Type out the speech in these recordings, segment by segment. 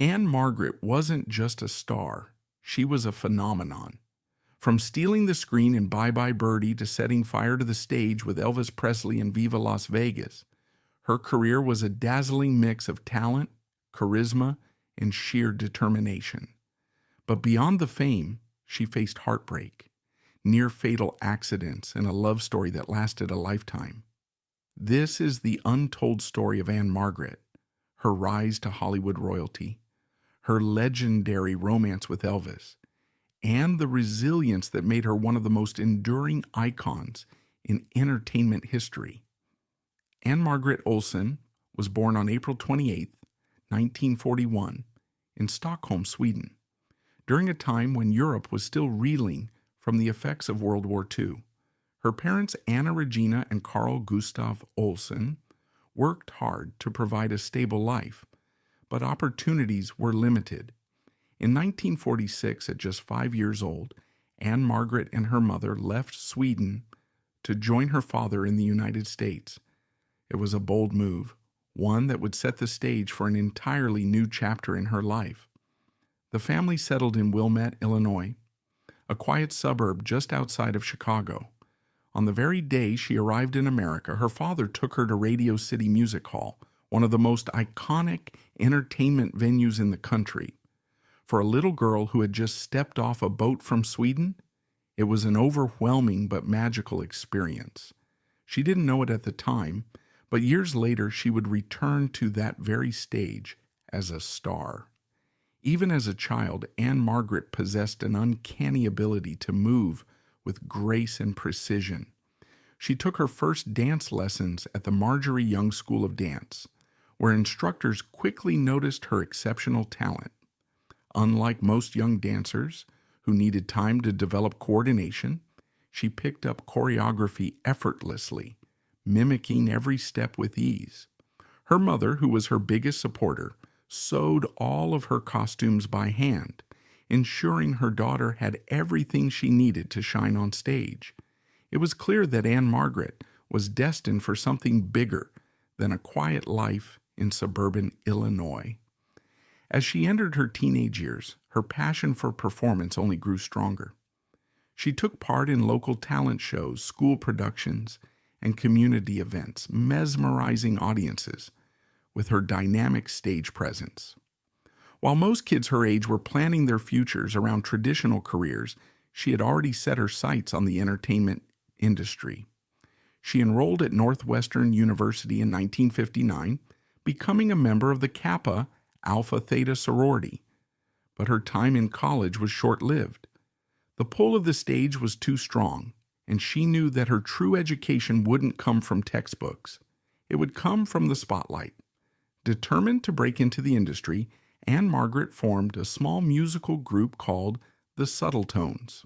Ann-Margret wasn't just a star, she was a phenomenon. From stealing the screen in Bye Bye Birdie to setting fire to the stage with Elvis Presley in Viva Las Vegas, her career was a dazzling mix of talent, charisma, and sheer determination. But beyond the fame, she faced heartbreak, near-fatal accidents, and a love story that lasted a lifetime. This is the untold story of Ann-Margret, her rise to Hollywood royalty, her legendary romance with Elvis, and the resilience that made her one of the most enduring icons in entertainment history. Ann-Margret Olsen was born on April 28, 1941, in Stockholm, Sweden, during a time when Europe was still reeling from the effects of World War II. Her parents, Anna Regina and Carl Gustav Olsen, worked hard to provide a stable life, but opportunities were limited. In 1946, at just 5 years old, Ann-Margret and her mother left Sweden to join her father in the United States. It was a bold move, one that would set the stage for an entirely new chapter in her life. The family settled in Wilmette, Illinois, a quiet suburb just outside of Chicago. On the very day she arrived in America, her father took her to Radio City Music Hall, one of the most iconic entertainment venues in the country. For a little girl who had just stepped off a boat from Sweden, it was an overwhelming but magical experience. She didn't know it at the time, but years later she would return to that very stage as a star. Even as a child, Ann-Margret possessed an uncanny ability to move with grace and precision. She took her first dance lessons at the Marjorie Young School of Dance, where instructors quickly noticed her exceptional talent. Unlike most young dancers who needed time to develop coordination, she picked up choreography effortlessly, mimicking every step with ease. Her mother, who was her biggest supporter, sewed all of her costumes by hand, ensuring her daughter had everything she needed to shine on stage. It was clear that Ann-Margret was destined for something bigger than a quiet life in suburban Illinois. As she entered her teenage years, her passion for performance only grew stronger. She took part in local talent shows, school productions, and community events, mesmerizing audiences with her dynamic stage presence. While most kids her age were planning their futures around traditional careers, she had already set her sights on the entertainment industry. She enrolled at Northwestern University in 1959, becoming a member of the Kappa Alpha Theta sorority. But her time in college was short-lived. The pull of the stage was too strong, and she knew that her true education wouldn't come from textbooks. It would come from the spotlight. Determined to break into the industry, Ann-Margret formed a small musical group called the Subtle Tones.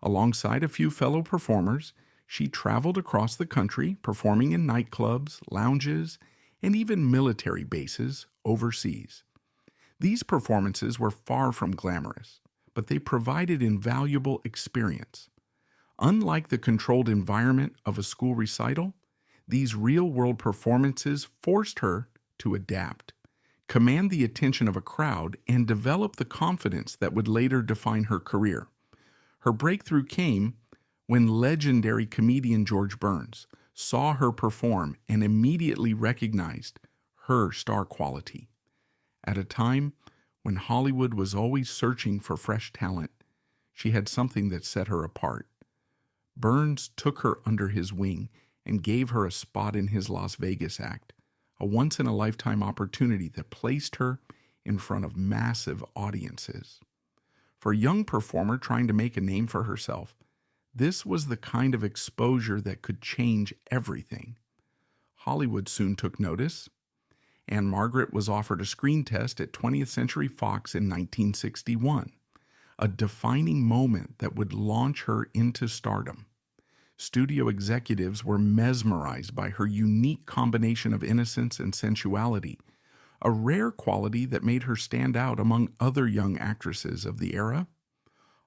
Alongside a few fellow performers, she traveled across the country, performing in nightclubs, lounges, and even military bases overseas. These performances were far from glamorous, but they provided invaluable experience. Unlike the controlled environment of a school recital, these real-world performances forced her to adapt, command the attention of a crowd, and develop the confidence that would later define her career. Her breakthrough came when legendary comedian George Burns saw her perform and immediately recognized her star quality. At a time when Hollywood was always searching for fresh talent, she had something that set her apart. Burns took her under his wing and gave her a spot in his Las Vegas act, a once-in-a-lifetime opportunity that placed her in front of massive audiences. For a young performer trying to make a name for herself, this was the kind of exposure that could change everything. Hollywood soon took notice. Ann-Margret was offered a screen test at 20th Century Fox in 1961, a defining moment that would launch her into stardom. Studio executives were mesmerized by her unique combination of innocence and sensuality, a rare quality that made her stand out among other young actresses of the era.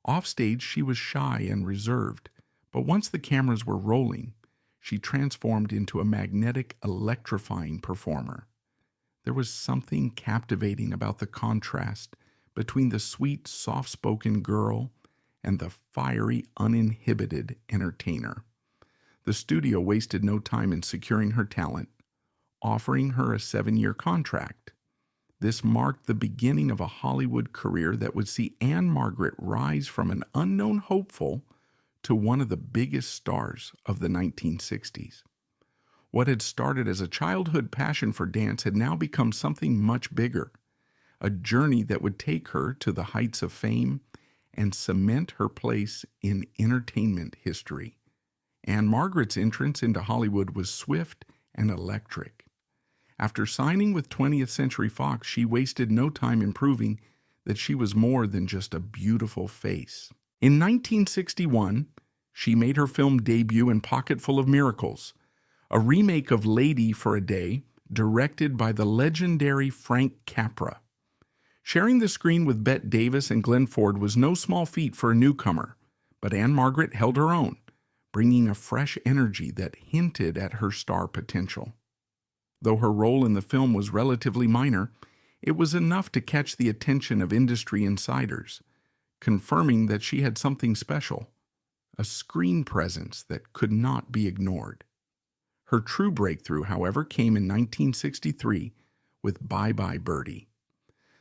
Offstage, she was shy and reserved, but once the cameras were rolling, she transformed into a magnetic, electrifying performer. There was something captivating about the contrast between the sweet, soft-spoken girl and the fiery, uninhibited entertainer. The studio wasted no time in securing her talent, offering her a 7-year contract. This marked the beginning of a Hollywood career that would see Ann-Margret rise from an unknown hopeful to one of the biggest stars of the 1960s. What had started as a childhood passion for dance had now become something much bigger, a journey that would take her to the heights of fame and cement her place in entertainment history. Ann-Margret's entrance into Hollywood was swift and electric. After signing with 20th Century Fox, she wasted no time in proving that she was more than just a beautiful face. In 1961, she made her film debut in Pocketful of Miracles, a remake of Lady for a Day, directed by the legendary Frank Capra. Sharing the screen with Bette Davis and Glenn Ford was no small feat for a newcomer, but Ann-Margret held her own, bringing a fresh energy that hinted at her star potential. Though her role in the film was relatively minor, it was enough to catch the attention of industry insiders, confirming that she had something special, a screen presence that could not be ignored. Her true breakthrough, however, came in 1963 with Bye Bye Birdie.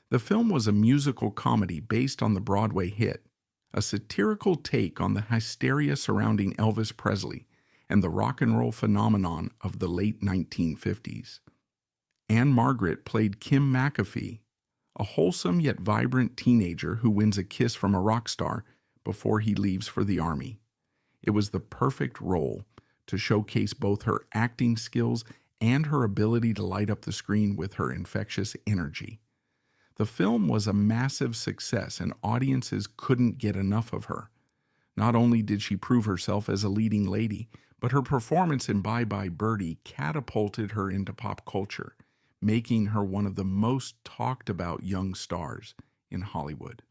The film was a musical comedy based on the Broadway hit, a satirical take on the hysteria surrounding Elvis Presley and the rock and roll phenomenon of the late 1950s. Ann-Margret played Kim McAfee, a wholesome yet vibrant teenager who wins a kiss from a rock star before he leaves for the army. It was the perfect role to showcase both her acting skills and her ability to light up the screen with her infectious energy. The film was a massive success, and audiences couldn't get enough of her. Not only did she prove herself as a leading lady, but her performance in Bye Bye Birdie catapulted her into pop culture, making her one of the most talked about young stars in Hollywood.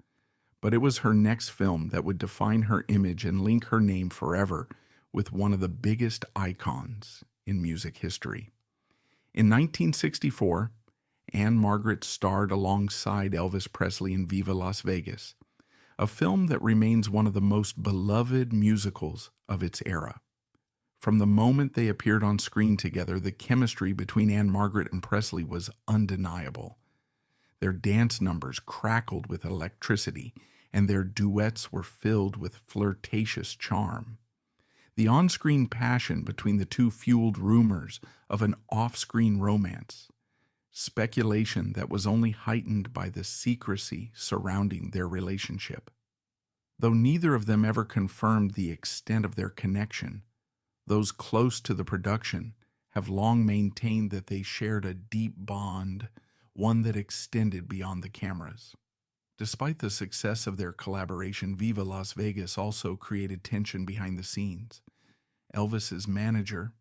But it was her next film that would define her image and link her name forever with one of the biggest icons in music history. In 1964, Ann-Margret starred alongside Elvis Presley in Viva Las Vegas, a film that remains one of the most beloved musicals of its era. From the moment they appeared on screen together, the chemistry between Ann-Margret and Presley was undeniable. Their dance numbers crackled with electricity, and their duets were filled with flirtatious charm. The on-screen passion between the two fueled rumors of an off-screen romance, speculation that was only heightened by the secrecy surrounding their relationship. Though neither of them ever confirmed the extent of their connection, those close to the production have long maintained that they shared a deep bond, one that extended beyond the cameras. Despite the success of their collaboration, Viva Las Vegas also created tension behind the scenes. Elvis's manager,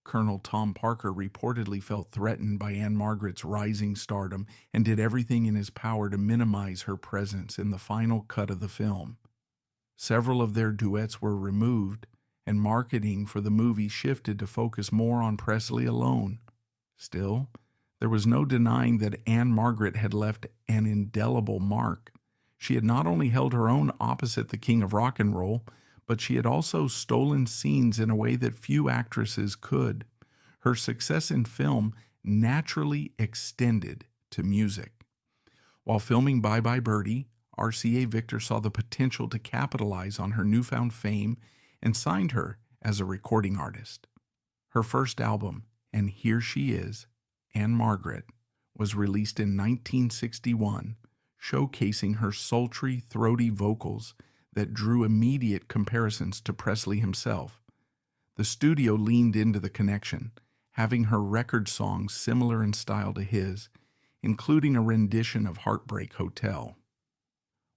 Colonel Tom Parker, reportedly felt threatened by Ann-Margret's rising stardom and did everything in his power to minimize her presence in the final cut of the film. Several of their duets were removed, and marketing for the movie shifted to focus more on Presley alone. Still, there was no denying that Ann-Margret had left an indelible mark. She had not only held her own opposite the king of rock and roll, but she had also stolen scenes in a way that few actresses could. Her success in film naturally extended to music. While filming Bye Bye Birdie, RCA Victor saw the potential to capitalize on her newfound fame and signed her as a recording artist. Her first album, And Here She Is, Ann-Margret, was released in 1961, showcasing her sultry, throaty vocals that drew immediate comparisons to Presley himself. The studio leaned into the connection, having her record songs similar in style to his, including a rendition of Heartbreak Hotel.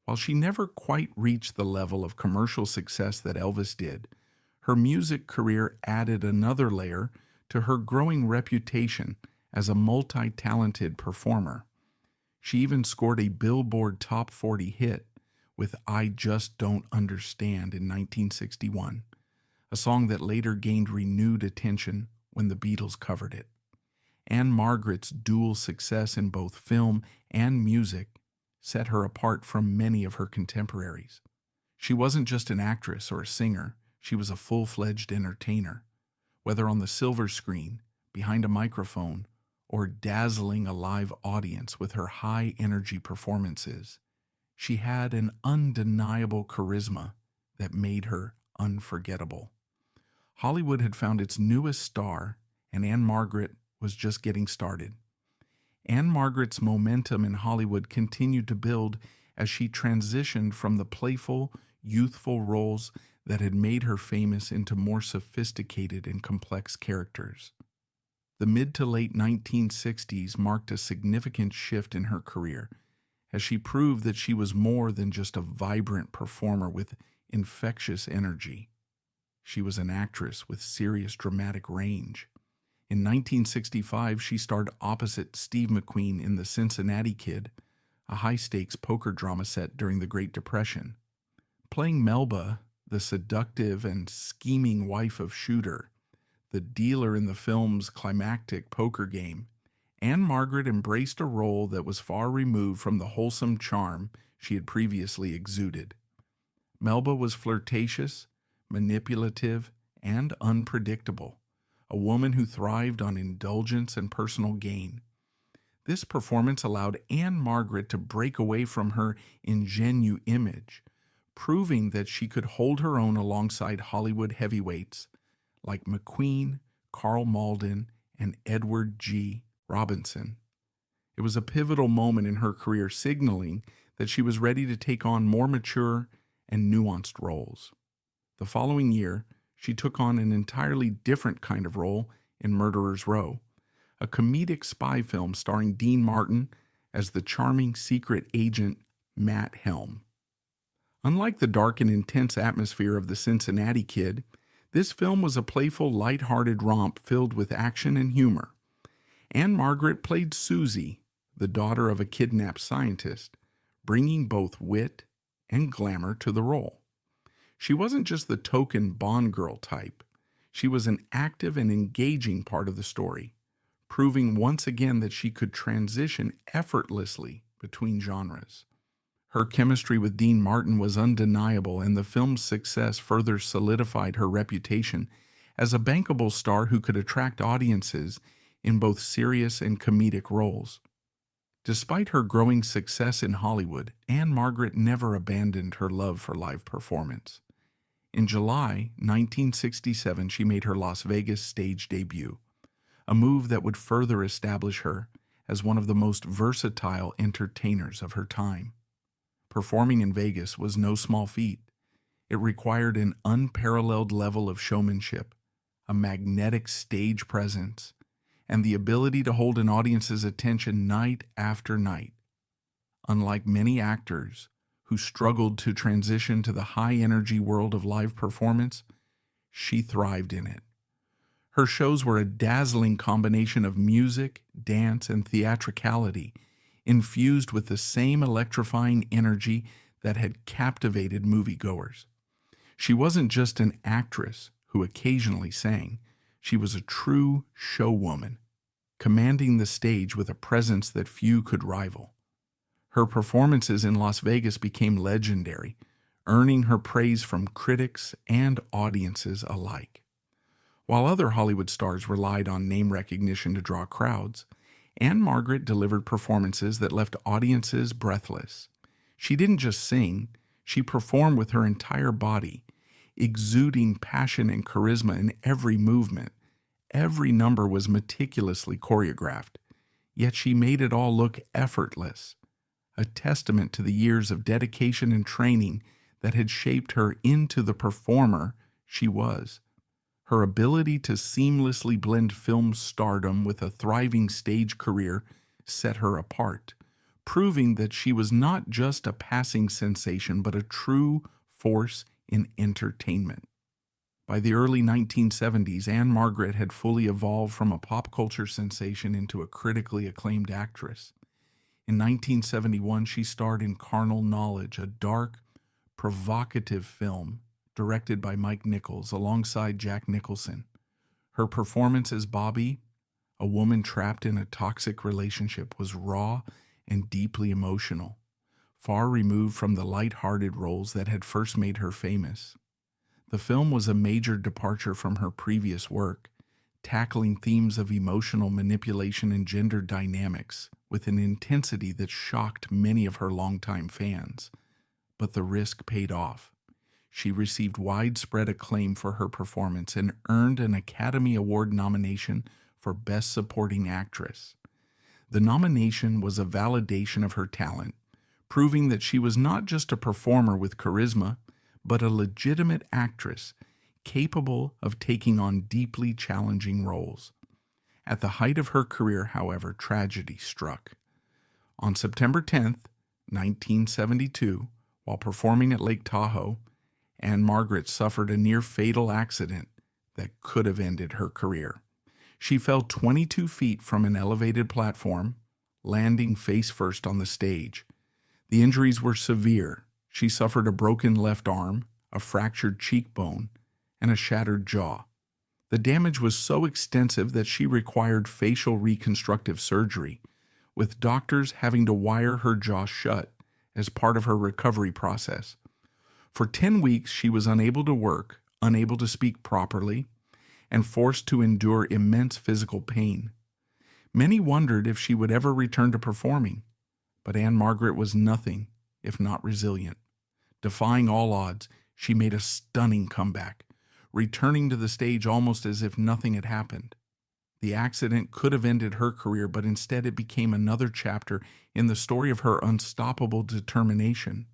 While she never quite reached the level of commercial success that Elvis did, her music career added another layer to her growing reputation as a multi-talented performer. She even scored a Billboard Top 40 hit with I Just Don't Understand in 1961, a song that later gained renewed attention when the Beatles covered it. Ann-Margret's dual success in both film and music set her apart from many of her contemporaries. She wasn't just an actress or a singer, she was a full-fledged entertainer. Whether on the silver screen, behind a microphone, or dazzling a live audience with her high-energy performances, she had an undeniable charisma that made her unforgettable. Hollywood had found its newest star, and Ann-Margret was just getting started. Ann-Margret's momentum in Hollywood continued to build as she transitioned from the playful, youthful roles that had made her famous into more sophisticated and complex characters. The mid to late 1960s marked a significant shift in her career, as she proved that she was more than just a vibrant performer with infectious energy. She was an actress with serious dramatic range. In 1965, she starred opposite Steve McQueen in The Cincinnati Kid, a high-stakes poker drama set during the Great Depression. Playing Melba, the seductive and scheming wife of Shooter, the dealer in the film's climactic poker game, Ann-Margret embraced a role that was far removed from the wholesome charm she had previously exuded. Melba was flirtatious, manipulative, and unpredictable, a woman who thrived on indulgence and personal gain. This performance allowed Ann-Margret to break away from her ingenue image, proving that she could hold her own alongside Hollywood heavyweights like McQueen, Carl Malden, and Edward G. Robinson. It was a pivotal moment in her career, signaling that she was ready to take on more mature and nuanced roles. The following year, she took on an entirely different kind of role in Murderer's Row, a comedic spy film starring Dean Martin as the charming secret agent Matt Helm. Unlike the dark and intense atmosphere of The Cincinnati Kid, this film was a playful, light-hearted romp filled with action and humor. Ann-Margret played Susie, the daughter of a kidnapped scientist, bringing both wit and glamour to the role. She wasn't just the token Bond girl type. She was an active and engaging part of the story, proving once again that she could transition effortlessly between genres. Her chemistry with Dean Martin was undeniable, and the film's success further solidified her reputation as a bankable star who could attract audiences in both serious and comedic roles. Despite her growing success in Hollywood, Ann-Margret never abandoned her love for live performance. In July 1967, she made her Las Vegas stage debut, a move that would further establish her as one of the most versatile entertainers of her time. Performing in Vegas was no small feat. It required an unparalleled level of showmanship, a magnetic stage presence, and the ability to hold an audience's attention night after night. Unlike many actors who struggled to transition to the high-energy world of live performance, she thrived in it. Her shows were a dazzling combination of music, dance, and theatricality, infused with the same electrifying energy that had captivated moviegoers. She wasn't just an actress who occasionally sang. She was a true showwoman, commanding the stage with a presence that few could rival. Her performances in Las Vegas became legendary, earning her praise from critics and audiences alike. While other Hollywood stars relied on name recognition to draw crowds, Ann-Margret delivered performances that left audiences breathless. She didn't just sing, she performed with her entire body, exuding passion and charisma in every movement. Every number was meticulously choreographed, yet she made it all look effortless, a testament to the years of dedication and training that had shaped her into the performer she was. Her ability to seamlessly blend film stardom with a thriving stage career set her apart, proving that she was not just a passing sensation but a true force in entertainment. By the early 1970s, Ann-Margret had fully evolved from a pop culture sensation into a critically acclaimed actress. In 1971, she starred in Carnal Knowledge, a dark, provocative film directed by Mike Nichols alongside Jack Nicholson. Her performance as Bobby A woman trapped in a toxic relationship was raw and deeply emotional, far removed from the light-hearted roles that had first made her famous. The film was a major departure from her previous work, tackling themes of emotional manipulation and gender dynamics with an intensity that shocked many of her longtime fans. But the risk paid off. She received widespread acclaim for her performance and earned an Academy Award nomination for Best Supporting Actress. The nomination was a validation of her talent, proving that she was not just a performer with charisma, but a legitimate actress capable of taking on deeply challenging roles. At the height of her career, however, tragedy struck. On September 10th, 1972, while performing at Lake Tahoe, Ann-Margret suffered a near-fatal accident that could have ended her career. She fell 22 feet from an elevated platform, landing face-first on the stage. The injuries were severe. She suffered a broken left arm, a fractured cheekbone, and a shattered jaw. The damage was so extensive that she required facial reconstructive surgery, with doctors having to wire her jaw shut as part of her recovery process. For 10 weeks, she was unable to work, unable to speak properly, and forced to endure immense physical pain. Many wondered if she would ever return to performing, but Ann-Margret was nothing if not resilient. Defying all odds, she made a stunning comeback, returning to the stage almost as if nothing had happened. The accident could have ended her career, but instead it became another chapter in the story of her unstoppable determination.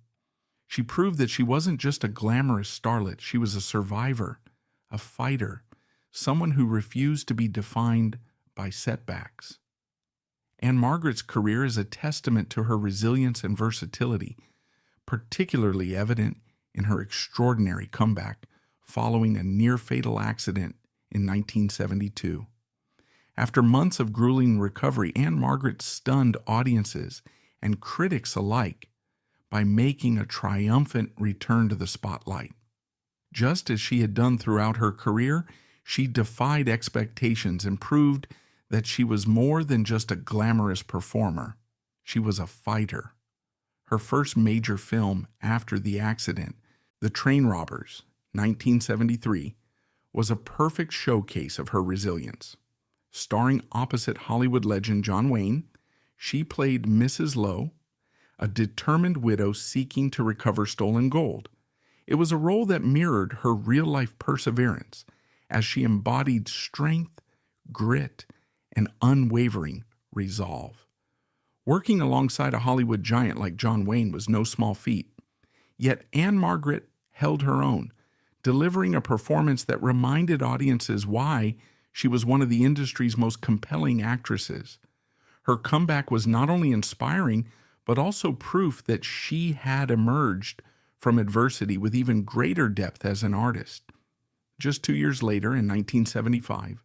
She proved that she wasn't just a glamorous starlet, she was a survivor, a fighter, someone who refused to be defined by setbacks. Ann-Margret's career is a testament to her resilience and versatility, particularly evident in her extraordinary comeback following a near-fatal accident in 1972. After months of grueling recovery, Ann-Margret stunned audiences and critics alike by making a triumphant return to the spotlight. Just as she had done throughout her career, she defied expectations and proved that she was more than just a glamorous performer. She was a fighter. Her first major film after the accident, The Train Robbers, 1973, was a perfect showcase of her resilience. Starring opposite Hollywood legend John Wayne, she played Mrs. Lowe, a determined widow seeking to recover stolen gold. It was a role that mirrored her real-life perseverance as she embodied strength, grit, and unwavering resolve. Working alongside a Hollywood giant like John Wayne was no small feat, yet Ann-Margret held her own, delivering a performance that reminded audiences why she was one of the industry's most compelling actresses. Her comeback was not only inspiring, but also proof that she had emerged from adversity with even greater depth as an artist. Just 2 years later, in 1975,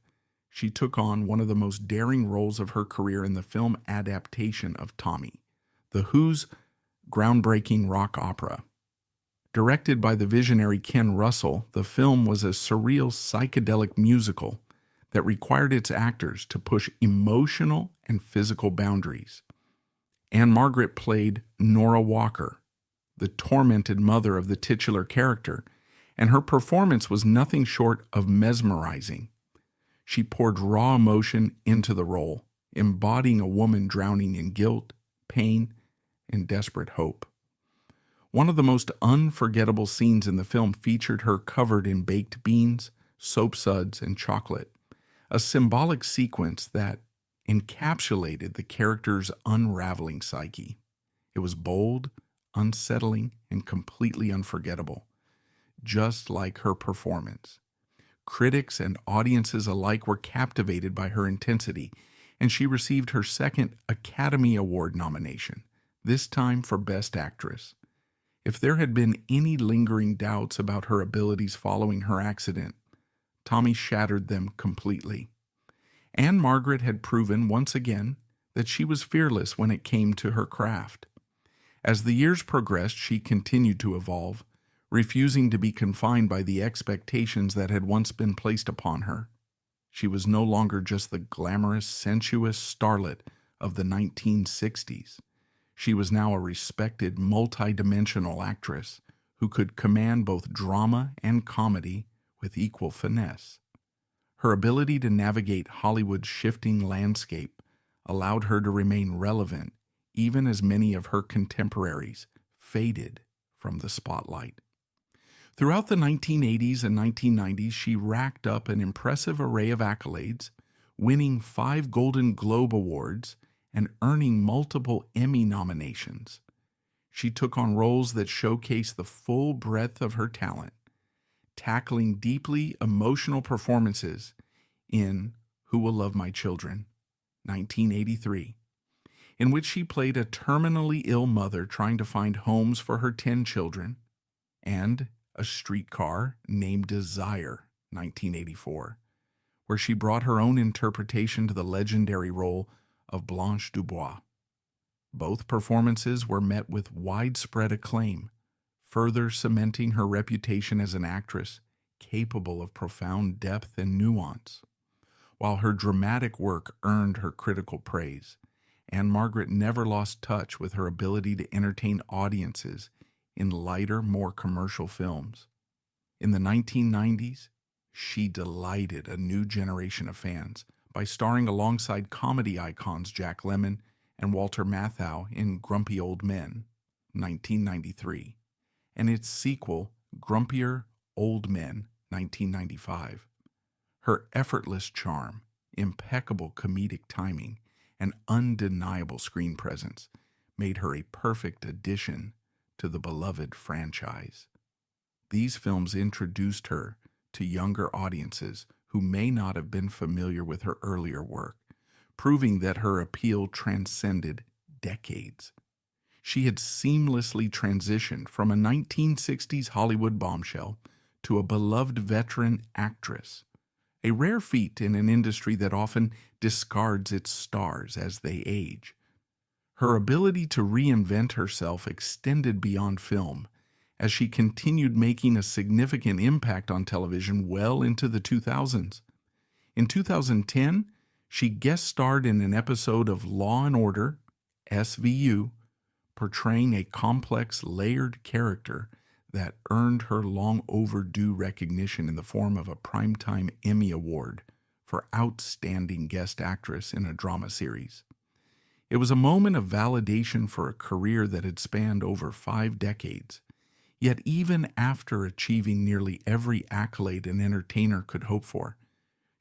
she took on one of the most daring roles of her career in the film adaptation of Tommy, The Who's groundbreaking rock opera. Directed by the visionary Ken Russell, the film was a surreal psychedelic musical that required its actors to push emotional and physical boundaries. Ann-Margret played Nora Walker, the tormented mother of the titular character, and her performance was nothing short of mesmerizing. She poured raw emotion into the role, embodying a woman drowning in guilt, pain, and desperate hope. One of the most unforgettable scenes in the film featured her covered in baked beans, soap suds, and chocolate, a symbolic sequence that encapsulated the character's unraveling psyche. It was bold, unsettling, and completely unforgettable, just like her performance. Critics and audiences alike were captivated by her intensity, and she received her second Academy Award nomination, this time for Best Actress. If there had been any lingering doubts about her abilities following her accident, Tommy shattered them completely. Ann-Margret had proven once again that she was fearless when it came to her craft. As the years progressed, she continued to evolve, refusing to be confined by the expectations that had once been placed upon her. She was no longer just the glamorous, sensuous starlet of the 1960s. She was now a respected, multi-dimensional actress who could command both drama and comedy with equal finesse. Her ability to navigate Hollywood's shifting landscape allowed her to remain relevant even as many of her contemporaries faded from the spotlight. Throughout the 1980s and 1990s, she racked up an impressive array of accolades, winning 5 Golden Globe Awards and earning multiple Emmy nominations. She took on roles that showcased the full breadth of her talent, tackling deeply emotional performances in Who Will Love My Children, 1983, in which she played a terminally ill mother trying to find homes for her 10 children, and A Streetcar Named Desire, 1984, where she brought her own interpretation to the legendary role of Blanche Dubois. Both performances were met with widespread acclaim, further cementing her reputation as an actress capable of profound depth and nuance. While her dramatic work earned her critical praise, Ann-Margret never lost touch with her ability to entertain audiences in lighter, more commercial films. In the 1990s, she delighted a new generation of fans by starring alongside comedy icons Jack Lemmon and Walter Matthau in Grumpy Old Men, 1993, and its sequel, Grumpier Old Men, 1995. Her effortless charm, impeccable comedic timing, and undeniable screen presence made her a perfect addition to the beloved franchise. These films introduced her to younger audiences who may not have been familiar with her earlier work, proving that her appeal transcended decades. She had seamlessly transitioned from a 1960s Hollywood bombshell to a beloved veteran actress, a rare feat in an industry that often discards its stars as they age. Her ability to reinvent herself extended beyond film, as she continued making a significant impact on television well into the 2000s. In 2010, she guest starred in an episode of Law and Order, SVU, portraying a complex, layered character that earned her long overdue recognition in the form of a Primetime Emmy Award for Outstanding Guest Actress in a Drama Series. It was a moment of validation for a career that had spanned over 5 decades. Yet even after achieving nearly every accolade an entertainer could hope for,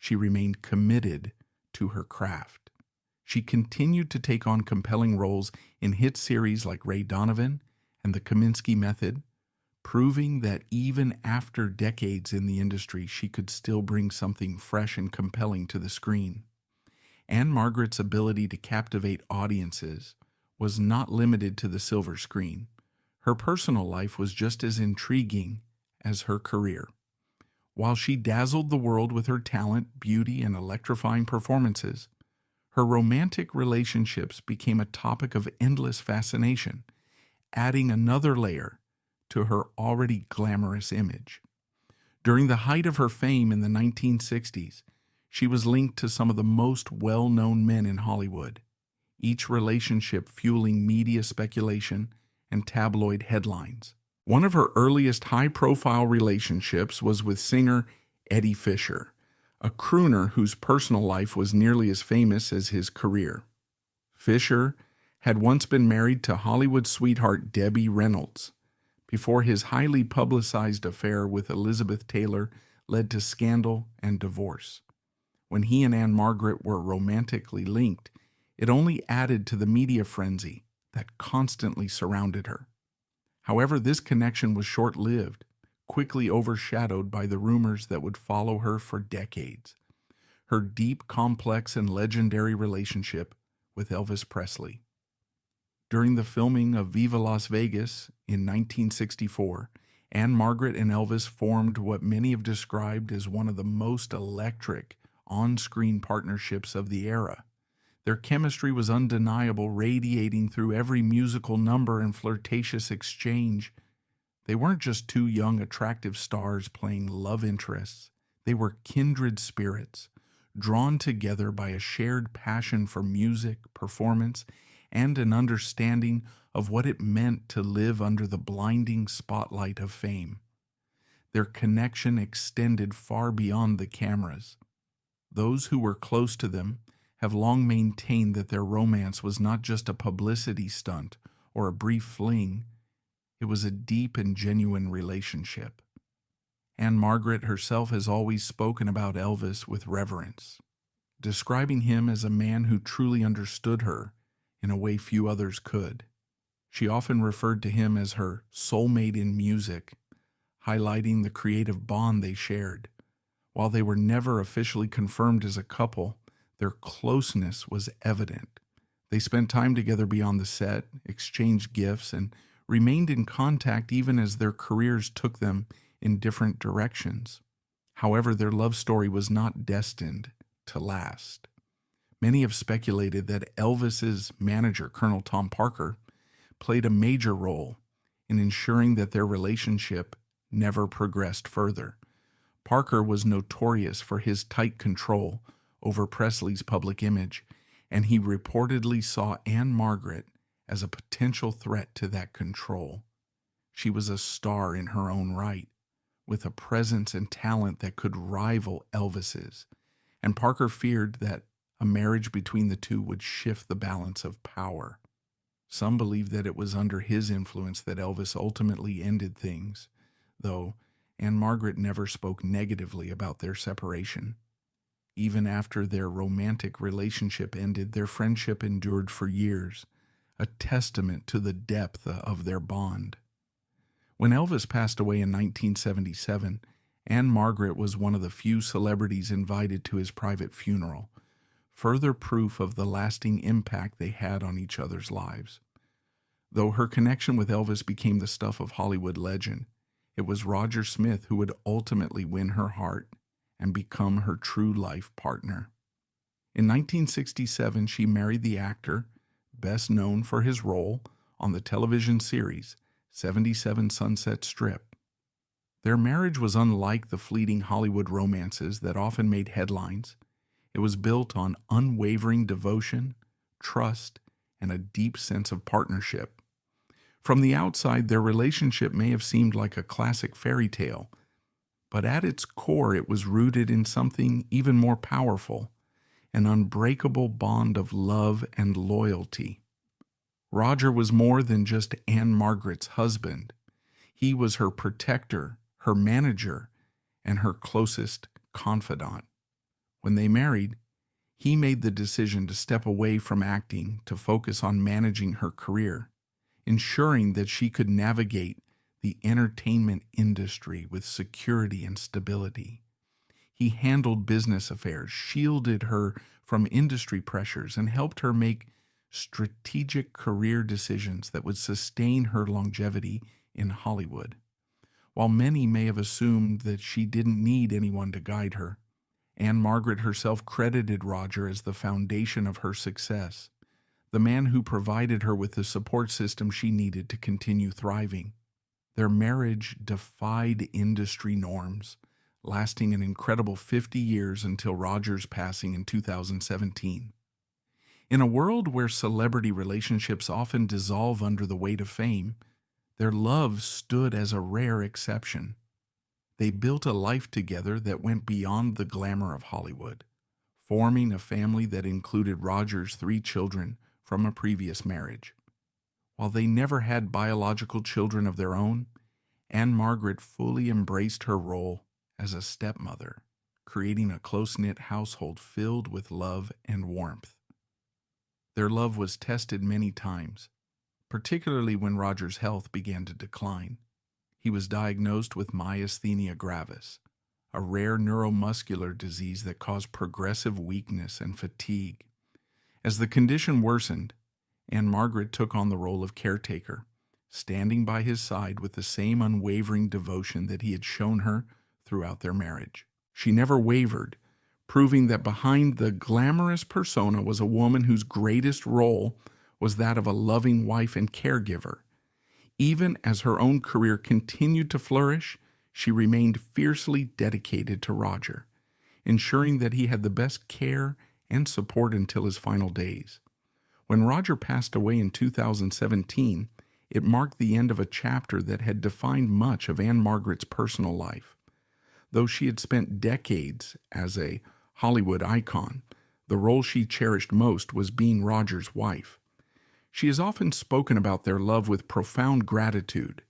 she remained committed to her craft. She continued to take on compelling roles in hit series like Ray Donovan and The Kominsky Method, proving that even after decades in the industry, she could still bring something fresh and compelling to the screen. Ann-Margret's ability to captivate audiences was not limited to the silver screen. Her personal life was just as intriguing as her career. While she dazzled the world with her talent, beauty, and electrifying performances, her romantic relationships became a topic of endless fascination, adding another layer to her already glamorous image. During the height of her fame in the 1960s, she was linked to some of the most well-known men in Hollywood, each relationship fueling media speculation and tabloid headlines. One of her earliest high-profile relationships was with singer Eddie Fisher, a crooner whose personal life was nearly as famous as his career. Fisher had once been married to Hollywood sweetheart Debbie Reynolds, before his highly publicized affair with Elizabeth Taylor led to scandal and divorce. When he and Ann-Margret were romantically linked, it only added to the media frenzy that constantly surrounded her. However, this connection was short-lived, quickly overshadowed by the rumors that would follow her for decades. Her deep, complex, and legendary relationship with Elvis Presley. During the filming of Viva Las Vegas in 1964, Ann-Margret and Elvis formed what many have described as one of the most electric on-screen partnerships of the era. Their chemistry was undeniable, radiating through every musical number and flirtatious exchange. They weren't just two young, attractive stars playing love interests. They were kindred spirits, drawn together by a shared passion for music, performance, and an understanding of what it meant to live under the blinding spotlight of fame. Their connection extended far beyond the cameras. Those who were close to them have long maintained that their romance was not just a publicity stunt or a brief fling. It was a deep and genuine relationship. Ann-Margret herself has always spoken about Elvis with reverence, describing him as a man who truly understood her in a way few others could. She often referred to him as her soulmate in music, highlighting the creative bond they shared. While they were never officially confirmed as a couple, their closeness was evident. They spent time together beyond the set, exchanged gifts, and remained in contact even as their careers took them in different directions. However, their love story was not destined to last. Many have speculated that Elvis's manager, Colonel Tom Parker, played a major role in ensuring that their relationship never progressed further. Parker was notorious for his tight control over Presley's public image, and he reportedly saw Ann-Margret as a potential threat to that control. She was a star in her own right, with a presence and talent that could rival Elvis's, and Parker feared that a marriage between the two would shift the balance of power. Some believe that it was under his influence that Elvis ultimately ended things, though Ann-Margret never spoke negatively about their separation. Even after their romantic relationship ended, their friendship endured for years, a testament to the depth of their bond. When Elvis passed away in 1977, Ann-Margret was one of the few celebrities invited to his private funeral, further proof of the lasting impact they had on each other's lives. Though her connection with Elvis became the stuff of Hollywood legend, it was Roger Smith who would ultimately win her heart and become her true life partner. In 1967, she married the actor, best known for his role on the television series 77 Sunset Strip. Their marriage was unlike the fleeting Hollywood romances that often made headlines. It was built on unwavering devotion, trust, and a deep sense of partnership. From the outside, their relationship may have seemed like a classic fairy tale, but at its core it was rooted in something even more powerful, an unbreakable bond of love and loyalty. Roger was more than just Ann-Margret's husband. He was her protector, her manager, and her closest confidant. When they married, he made the decision to step away from acting to focus on managing her career, ensuring that she could navigate the entertainment industry with security and stability. He handled business affairs, shielded her from industry pressures, and helped her make strategic career decisions that would sustain her longevity in Hollywood. While many may have assumed that she didn't need anyone to guide her, Ann-Margret herself credited Roger as the foundation of her success, the man who provided her with the support system she needed to continue thriving. Their marriage defied industry norms, lasting an incredible 50 years until Roger's passing in 2017. In a world where celebrity relationships often dissolve under the weight of fame, their love stood as a rare exception. They built a life together that went beyond the glamour of Hollywood, forming a family that included Roger's 3 children from a previous marriage. While they never had biological children of their own, Ann-Margret fully embraced her role as a stepmother, creating a close-knit household filled with love and warmth. Their love was tested many times, particularly when Roger's health began to decline. He was diagnosed with myasthenia gravis, a rare neuromuscular disease that caused progressive weakness and fatigue. As the condition worsened, Ann-Margret took on the role of caretaker, standing by his side with the same unwavering devotion that he had shown her throughout their marriage. She never wavered, proving that behind the glamorous persona was a woman whose greatest role was that of a loving wife and caregiver. Even as her own career continued to flourish, she remained fiercely dedicated to Roger, ensuring that he had the best care and support until his final days. When Roger passed away in 2017, it marked the end of a chapter that had defined much of Ann-Margret's personal life. Though she had spent decades as a Hollywood icon, the role she cherished most was being Roger's wife. She has often spoken about their love with profound gratitude,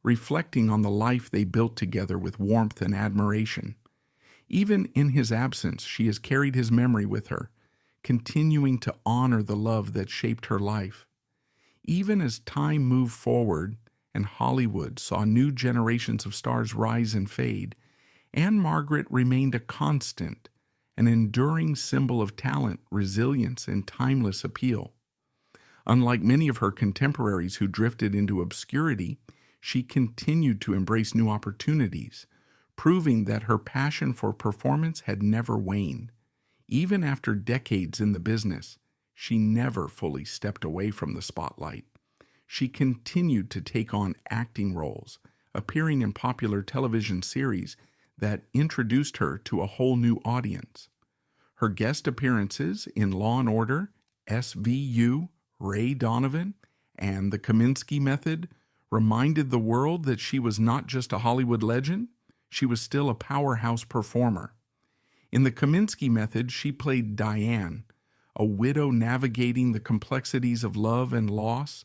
reflecting on the life they built together with warmth and admiration. Even in his absence, she has carried his memory with her, continuing to honor the love that shaped her life. Even as time moved forward and Hollywood saw new generations of stars rise and fade, Ann-Margret remained a constant, an enduring symbol of talent, resilience, and timeless appeal. Unlike many of her contemporaries who drifted into obscurity, she continued to embrace new opportunities, proving that her passion for performance had never waned. Even after decades in the business, she never fully stepped away from the spotlight. She continued to take on acting roles, appearing in popular television series that introduced her to a whole new audience. Her guest appearances in Law & Order, SVU, Ray Donovan, and The Kominsky Method reminded the world that she was not just a Hollywood legend, she was still a powerhouse performer. In The Kominsky Method, she played Diane, a widow navigating the complexities of love and loss,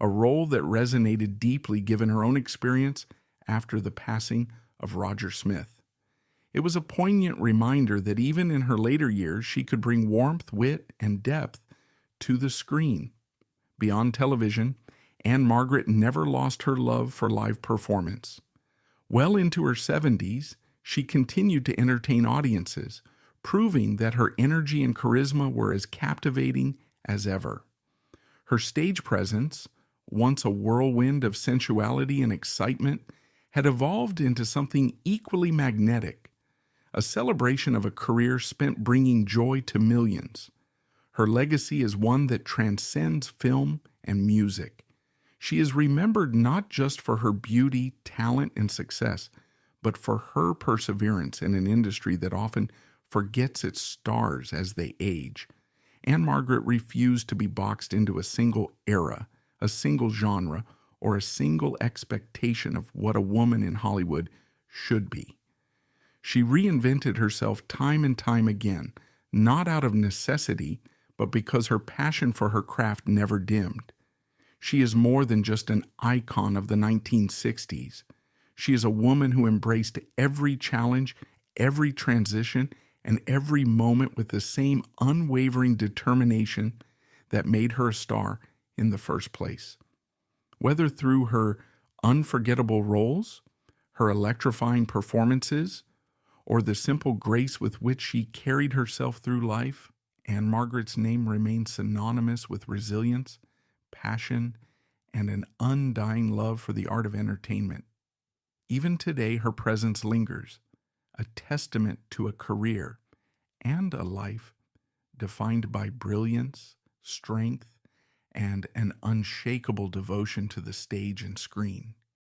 a role that resonated deeply given her own experience after the passing of Roger Smith. It was a poignant reminder that even in her later years, she could bring warmth, wit, and depth to the screen. Beyond television, Ann-Margret never lost her love for live performance. Well into her 70s, she continued to entertain audiences, proving that her energy and charisma were as captivating as ever. Her stage presence, once a whirlwind of sensuality and excitement, had evolved into something equally magnetic, a celebration of a career spent bringing joy to millions. Her legacy is one that transcends film and music. She is remembered not just for her beauty, talent, and success, but for her perseverance in an industry that often forgets its stars as they age. Ann-Margret refused to be boxed into a single era, a single genre, or a single expectation of what a woman in Hollywood should be. She reinvented herself time and time again, not out of necessity, but because her passion for her craft never dimmed. She is more than just an icon of the 1960s. She is a woman who embraced every challenge, every transition, and every moment with the same unwavering determination that made her a star in the first place. Whether through her unforgettable roles, her electrifying performances, or the simple grace with which she carried herself through life, Ann-Margret's name remains synonymous with resilience, passion, and an undying love for the art of entertainment. Even today, her presence lingers, a testament to a career and a life defined by brilliance, strength, and an unshakable devotion to the stage and screen.